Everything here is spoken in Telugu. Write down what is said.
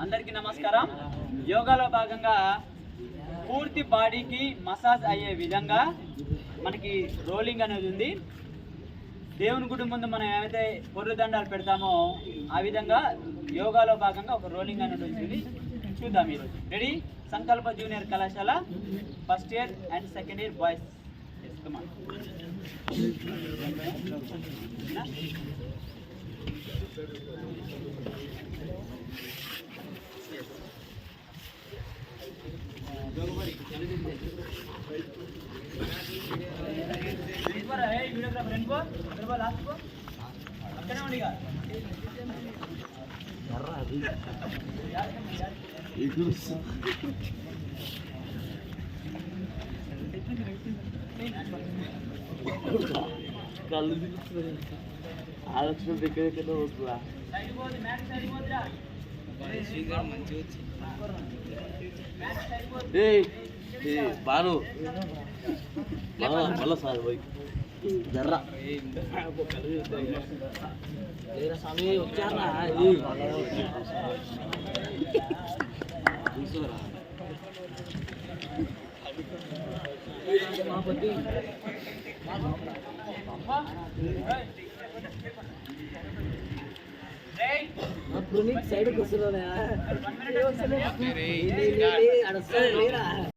అందరికీ నమస్కారం. యోగాలో భాగంగా పూర్తి బాడీకి మసాజ్ అయ్యే విధంగా మనకి రోలింగ్ అనేది ఉంది. దేవుని గుడి ముందు మనం ఏమైతే పొర్రుదండాలు పెడతామో ఆ విధంగా యోగాలో భాగంగా ఒక రోలింగ్ అనేది ఉంటుంది. చూద్దాం ఈరోజు. రెడీ? సంకల్ప జూనియర్ కళాశాల first year and second year boys. కళ్ళు ఆలోచన దగ్గర వస్తుందా బాను మళ్ళా సార్ పోయి జర్రా లేరా స్వామి వచ్చారా సైడ్ కూర్చున్నా